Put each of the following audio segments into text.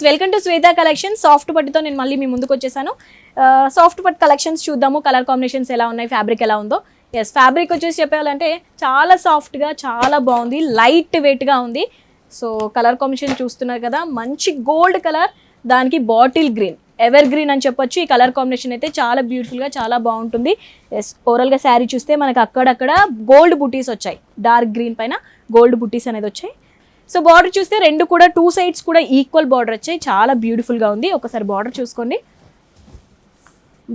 Welcome to Shweta collection. Soft పట్టుతో నేను మళ్ళీ మీ ముందుకు వచ్చేసాను. సాఫ్ట్ పట్టు కలెక్షన్స్ చూద్దాము, కలర్ కాంబినేషన్స్ ఎలా ఉన్నాయి, ఫ్యాబ్రిక్ ఎలా ఉందో. ఎస్, ఫ్యాబ్రిక్ వచ్చేసి చెప్పాలంటే చాలా సాఫ్ట్గా చాలా బాగుంది, లైట్ వెయిట్గా ఉంది. సో కలర్ కాంబినేషన్ చూస్తున్నారు కదా, మంచి గోల్డ్ కలర్, దానికి బాటిల్ గ్రీన్, ఎవర్ గ్రీన్ అని చెప్పొచ్చు. ఈ కలర్ కాంబినేషన్ అయితే చాలా బ్యూటిఫుల్గా చాలా బాగుంటుంది. ఎస్, ఓవరాల్గా శారీ చూస్తే మనకు అక్కడక్కడ గోల్డ్ బుటీస్ వచ్చాయి, డార్క్ గ్రీన్ పైన గోల్డ్ బుటీస్ అనేది వచ్చాయి. సో బార్డర్ చూస్తే రెండు కూడా టూ సైడ్స్ కూడా ఈక్వల్ బార్డర్ వచ్చాయి, చాలా బ్యూటిఫుల్గా ఉంది. ఒకసారి బార్డర్ చూసుకోండి,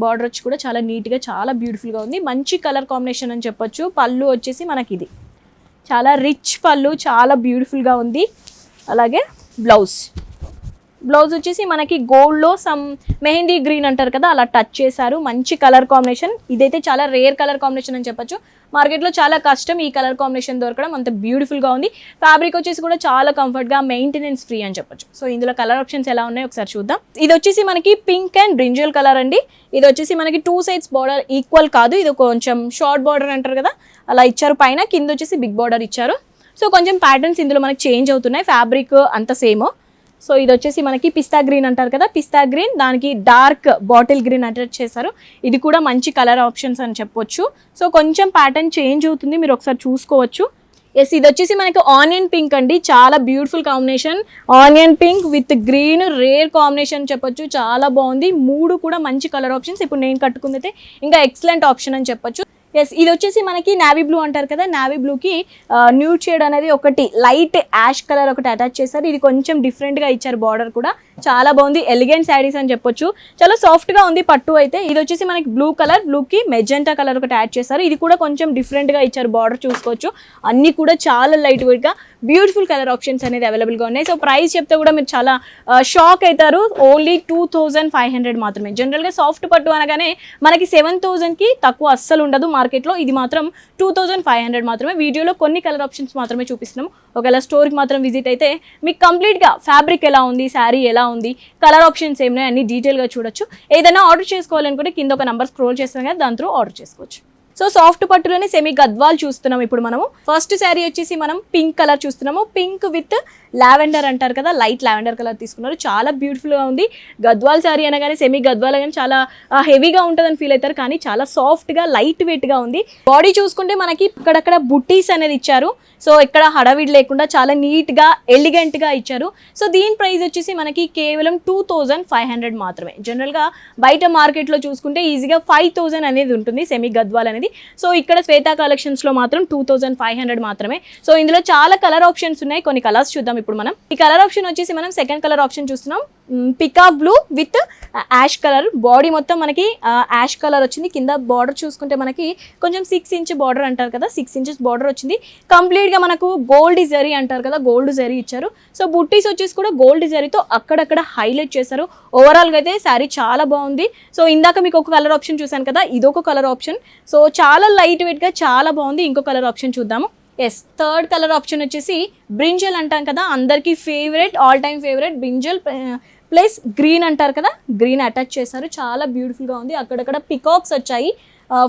బార్డర్ వచ్చి కూడా చాలా నీట్గా చాలా బ్యూటిఫుల్గా ఉంది. మంచి కలర్ కాంబినేషన్ అని చెప్పొచ్చు. పళ్ళు వచ్చేసి మనకి ఇది చాలా రిచ్ పళ్ళు, చాలా బ్యూటిఫుల్గా ఉంది. అలాగే బ్లౌజ్ వచ్చేసి మనకి గోల్డ్లో సమ్ మెహందీ గ్రీన్ అంటారు కదా, అలా టచ్ చేశారు. మంచి కలర్ కాంబినేషన్, ఇదైతే చాలా రేర్ కలర్ కాంబినేషన్ అని చెప్పొచ్చు. మార్కెట్లో చాలా కష్టం ఈ కలర్ కాంబినేషన్ దొరకడం, అంత బ్యూటిఫుల్గా ఉంది. ఫ్యాబ్రిక్ వచ్చేసి కూడా చాలా కంఫర్ట్గా, మెయింటెనెన్స్ ఫ్రీ అని చెప్పొచ్చు. సో ఇందులో కలర్ ఆప్షన్స్ ఎలా ఉన్నాయో ఒకసారి చూద్దాం. ఇది వచ్చేసి మనకి పింక్ అండ్ బ్రింజల్ కలర్ అండి. ఇది వచ్చేసి మనకి టూ సైడ్స్ బార్డర్ ఈక్వల్ కాదు, ఇది కొంచెం షార్ట్ బార్డర్ అంటారు కదా, అలా ఇచ్చారు. పైన కింద వచ్చేసి బిగ్ బార్డర్ ఇచ్చారు. సో కొంచెం ప్యాటర్న్స్ ఇందులో మనకి చేంజ్ అవుతున్నాయి, ఫ్యాబ్రిక్ అంత సేమ్. సో ఇది వచ్చేసి మనకి పిస్తా గ్రీన్ అంటారు కదా, పిస్తా గ్రీన్, దానికి డార్క్ బాటిల్ గ్రీన్ అటాచ్ చేశారు. ఇది కూడా మంచి కలర్ ఆప్షన్స్ అని చెప్పొచ్చు. సో కొంచెం ప్యాటర్న్ చేంజ్ అవుతుంది, మీరు ఒకసారి చూసుకోవచ్చు. ఎస్, ఇది వచ్చేసి మనకి ఆనియన్ పింక్ అండి, చాలా beautiful combination. Onion pink with green, rare combination చెప్పొచ్చు, చాలా బాగుంది. మూడు కూడా మంచి కలర్ ఆప్షన్స్. ఇప్పుడు నేను కట్టుకుందైతే ఇంకా ఎక్సలెంట్ ఆప్షన్ అని చెప్పొచ్చు. ఎస్, ఇది వచ్చేసి మనకి నావీ బ్లూ అంటారు కదా, నావీ బ్లూకి న్యూడ్ షేడ్ అనేది ఒకటి లైట్ యాష్ కలర్ ఒకటి అటాచ్ చేశారు. ఇది కొంచెం డిఫరెంట్గా ఇచ్చారు, బార్డర్ కూడా చాలా బాగుంది. ఎలిగెంట్ శారీస్ అని చెప్పొచ్చు, చాలా సాఫ్ట్గా ఉంది పట్టు అయితే. ఇది వచ్చేసి మనకి బ్లూ కలర్, బ్లూకి మెజెంటా కలర్ ఒకటి యాడ్ చేశారు. ఇది కూడా కొంచెం డిఫరెంట్గా ఇచ్చారు, బార్డర్ చూసుకోవచ్చు. అన్నీ కూడా చాలా లైట్ వెయిట్గా బ్యూటిఫుల్ కలర్ ఆప్షన్స్ అనేది అవైలబుల్గా ఉన్నాయి. సో ప్రైస్ చెప్తే కూడా మీరు చాలా షాక్ అవుతారు, ఓన్లీ 2500 మాత్రమే. జనరల్గా సాఫ్ట్ పట్టు అనగానే మనకి 7000కి తక్కువ అస్సలు ఉండదు మార్కెట్లో, ఇది మాత్రం 2500 మాత్రమే. వీడియోలో కొన్ని కలర్ ఆప్షన్స్ మాత్రమే చూపిస్తున్నాం. ఒకవేళ స్టోర్కి మాత్రం విజిట్ అయితే మీకు కంప్లీట్గా ఫ్యాబ్రిక్ ఎలా ఉంది, శారీ ఎలా ఉంది, కలర్ ఆప్షన్స్ ఏమైనా అన్ని డీటెయిల్గా చూడొచ్చు. ఏదైనా ఆర్డర్ చేసుకోవాలనుకుంటే కింద ఒక నెంబర్ స్క్రోల్ చేస్తాం కదా, దాని త్రూ ఆర్డర్ చేసుకోవచ్చు. సో సాఫ్ట్ పట్టులోనే సెమీ గద్వాల్ చూస్తున్నాం ఇప్పుడు మనము. ఫస్ట్ శారీ వచ్చేసి మనం పింక్ కలర్ చూస్తున్నాము, పింక్ విత్ లావెండర్ అంటారు కదా, లైట్ లావెండర్ కలర్ తీసుకున్నారు, చాలా బ్యూటిఫుల్గా ఉంది. గద్వాల్ శారీ అనగానే సెమీ గద్వాల్ కానీ చాలా హెవీగా ఉంటుందని ఫీల్ అవుతారు, కానీ చాలా సాఫ్ట్గా లైట్ వెయిట్గా ఉంది. బాడీ చూసుకుంటే మనకి అక్కడక్కడ బుట్టీస్ అనేది ఇచ్చారు. సో ఇక్కడ హడావిడి లేకుండా చాలా నీట్గా ఎలిగెంట్గా ఇచ్చారు. సో దీని ప్రైస్ వచ్చేసి మనకి కేవలం 2500 మాత్రమే. జనరల్గా బయట మార్కెట్లో చూసుకుంటే ఈజీగా 5000 అనేది ఉంటుంది సెమీ గద్వాల్ అనేది. సో ఇక్కడ శ్వేత కలెక్షన్స్లో మాత్రం 2500 మాత్రమే. సో ఇందులో చాలా కలర్ ఆప్షన్స్ ఉన్నాయి, కొన్ని కలర్స్ చూద్దాం ఇప్పుడు మనం. ఈ కలర్ ఆప్షన్ వచ్చేసి మనం సెకండ్ కలర్ ఆప్షన్ చూస్తున్నాం, peacock blue with ash colour. Body మొత్తం మనకి యాష్ కలర్ వచ్చింది. కింద బార్డర్ చూసుకుంటే మనకి కొంచెం 6 ఇంచ్ బార్డర్ అంటారు కదా, 6 ఇంచెస్ బార్డర్ వచ్చింది. కంప్లీట్గా మనకు గోల్డ్ జరీ అంటారు కదా, గోల్డ్ జరీ ఇచ్చారు. సో బుట్టీస్ వచ్చేసి కూడా గోల్డ్ జరీతో అక్కడక్కడ హైలైట్ చేశారు. ఓవరాల్గా అయితే శారీ చాలా బాగుంది. సో ఇందాక మీకు ఒక కలర్ ఆప్షన్ చూసాను కదా, ఇదొక కలర్ ఆప్షన్. సో చాలా లైట్ వెయిట్గా చాలా బాగుంది. ఇంకో కలర్ ఆప్షన్ చూద్దాము. ఎస్, థర్డ్ కలర్ ఆప్షన్ వచ్చేసి బ్రింజల్ అంటాం కదా, అందరికీ favourite, all time favourite brinjal plus green అంటారు కదా, గ్రీన్ అటాచ్ చేశారు, చాలా బ్యూటిఫుల్గా ఉంది. అక్కడక్కడ పికాక్స్ వచ్చాయి,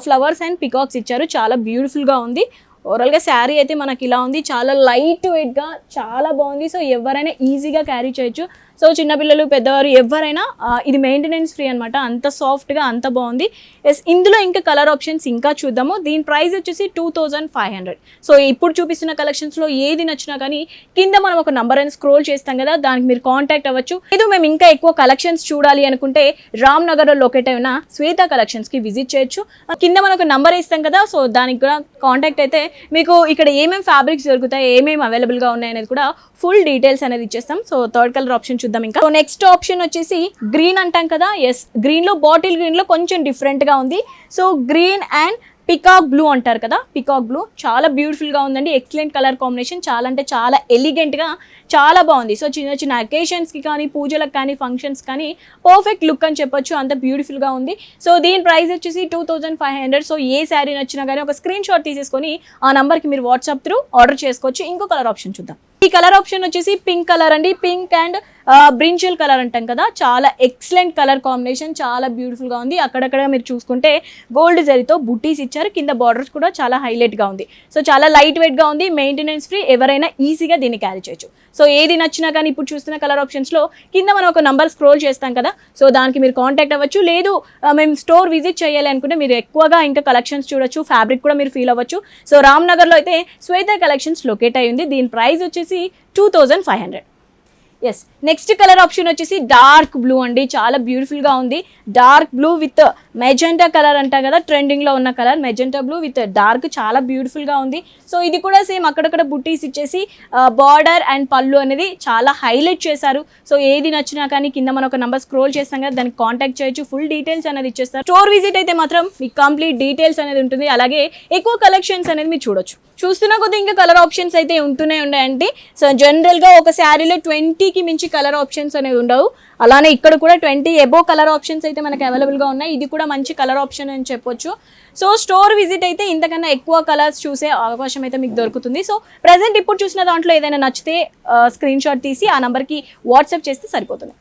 ఫ్లవర్స్ అండ్ పికాక్స్ ఇచ్చారు, చాలా బ్యూటిఫుల్గా ఉంది. ఓవరాల్గా శారీ అయితే మనకి ఇలా ఉంది, చాలా లైట్ వెయిట్గా చాలా బాగుంది. సో ఎవరైనా ఈజీగా క్యారీ చేయొచ్చు. సో చిన్నపిల్లలు పెద్దవారు ఎవరైనా, ఇది మెయింటెనెన్స్ ఫ్రీ అనమాట, అంత సాఫ్ట్గా అంత బాగుంది. ఎస్, ఇందులో ఇంకా కలర్ ఆప్షన్స్ ఇంకా చూద్దాము. దీని ప్రైస్ వచ్చేసి 2500. సో ఇప్పుడు చూపిస్తున్న కలెక్షన్స్లో ఏది నచ్చినా కానీ కింద మనం ఒక నంబర్ అని స్క్రోల్ చేస్తాం కదా, దానికి మీరు కాంటాక్ట్ అవ్వచ్చు. లేదు మేము ఇంకా ఎక్కువ కలెక్షన్స్ చూడాలి అనుకుంటే రామ్నగర్లో లొకేట్ అయిన శ్వేత కలెక్షన్స్కి విజిట్ చేయొచ్చు. కింద మనం ఒక నంబర్ ఇస్తాం కదా, సో దానికి కూడా కాంటాక్ట్ అయితే మీకు ఇక్కడ ఏమేమి ఫ్యాబ్రిక్స్ దొరుకుతాయి, ఏమేమి అవైలబుల్గా ఉన్నాయి అనేది కూడా ఫుల్ డీటెయిల్స్ అనేది ఇచ్చేస్తాం. సో థర్డ్ కలర్ ఆప్షన్ చూద్దాం ఇంకా. సో నెక్స్ట్ ఆప్షన్ వచ్చేసి గ్రీన్ అంటాం కదా. ఎస్, గ్రీన్లో బాటిల్ గ్రీన్లో కొంచెం డిఫరెంట్గా ఉంది. So green and peacock blue అంటారు కదా, పికాక్ బ్లూ చాలా బ్యూటిఫుల్గా ఉందండి. ఎక్సలెంట్ కలర్ కాంబినేషన్, చాలా అంటే చాలా ఎలిగెంట్గా చాలా బాగుంది. సో చిన్న చిన్న అకేషన్స్కి కానీ, పూజలకు కానీ, ఫంక్షన్స్ కానీ పర్ఫెక్ట్ లుక్ అని చెప్పొచ్చు, అంత బ్యూటిఫుల్గా ఉంది. సో దీని ప్రైస్ వచ్చేసి 2500. సో ఏ శారీ నచ్చినా కానీ ఒక స్క్రీన్ షాట్ తీసేసుకొని ఆ నెంబర్కి మీరు వాట్సాప్ త్రూ ఆర్డర్ చేసుకోవచ్చు. ఇంకో కలర్ ఆప్షన్ చూద్దాం. ఈ కలర్ ఆప్షన్ వచ్చేసి పింక్ కలర్ అండి, పింక్ అండ్ బ్రింజల్ కలర్ అంటాం కదా, చాలా ఎక్సలెంట్ కలర్ కాంబినేషన్, చాలా బ్యూటిఫుల్ గా ఉంది. అక్కడక్కడ మీరు చూసుకుంటే గోల్డ్ జరీతో బుటీస్ ఇచ్చారు, కింద బార్డర్స్ కూడా చాలా హైలైట్ గా ఉంది. సో చాలా లైట్ వెయిట్ గా ఉంది, మెయింటెనెన్స్ ఫ్రీ, ఎవరైనా ఈజీగా దీన్ని క్యారీ చేయొచ్చు. సో ఏది నచ్చినా కానీ ఇప్పుడు చూస్తున్న కలర్ ఆప్షన్స్ లో కింద మనం ఒక నంబర్ స్క్రోల్ చేస్తాం కదా, సో దానికి మీరు కాంటాక్ట్ అవ్వచ్చు. లేదు మేము స్టోర్ విజిట్ చేయాలి అనుకుంటే మీరు ఎక్కువగా ఇంకా కలెక్షన్స్ చూడొచ్చు, ఫ్యాబ్రిక్ కూడా మీరు ఫీల్ అవ్వచ్చు. సో రామ్నగర్ లో అయితే శ్వేత కలెక్షన్స్ లొకేట్ అయ్యింది. దీని ప్రైస్ వచ్చేసి 2500. ఎస్, నెక్స్ట్ కలర్ ఆప్షన్ వచ్చేసి డార్క్ బ్లూ అండి, చాలా బ్యూటిఫుల్ గా ఉంది. Dark blue with magenta colour అంటాం కదా, ట్రెండింగ్ లో ఉన్న colour magenta blue with dark, చాలా బ్యూటిఫుల్ గా ఉంది. సో ఇది కూడా సేమ్ అక్కడక్కడ బుట్టీస్ ఇచ్చేసి బార్డర్ అండ్ పళ్ళు అనేది చాలా హైలైట్ చేశారు. సో ఏది నచ్చినా కానీ కింద మనం ఒక నంబర్ స్క్రోల్ చేస్తాం కదా, దానికి కాంటాక్ట్ చేయొచ్చు, ఫుల్ డీటెయిల్స్ అనేది ఇచ్చేస్తారు. స్టోర్ విజిట్ అయితే మాత్రం మీకు కంప్లీట్ డీటెయిల్స్ అనేది ఉంటుంది, అలాగే ఎక్కువ కలెక్షన్స్ అనేది మీరు చూడొచ్చు. చూస్తున్నా కొద్దిగా ఇంకా కలర్ ఆప్షన్స్ అయితే ఉంటూనే ఉన్నాయండి. సో జనరల్గా ఒక శారీలో 20కి మించి కలర్ ఆప్షన్స్ అనేవి ఉండవు, అలానే ఇక్కడ కూడా 20 ఎబో కలర్ ఆప్షన్స్ అయితే మనకి అవైలబుల్గా ఉన్నాయి. ఇది కూడా మంచి కలర్ ఆప్షన్ అని చెప్పొచ్చు. సో స్టోర్ విజిట్ అయితే ఇంతకన్నా ఎక్కువ కలర్స్ చూసే అవకాశం అయితే మీకు దొరుకుతుంది. సో ప్రజెంట్ ఇప్పుడు చూసిన దాంట్లో ఏదైనా నచ్చితే స్క్రీన్ షాట్ తీసి ఆ నెంబర్కి వాట్సాప్ చేస్తే సరిపోతుంది.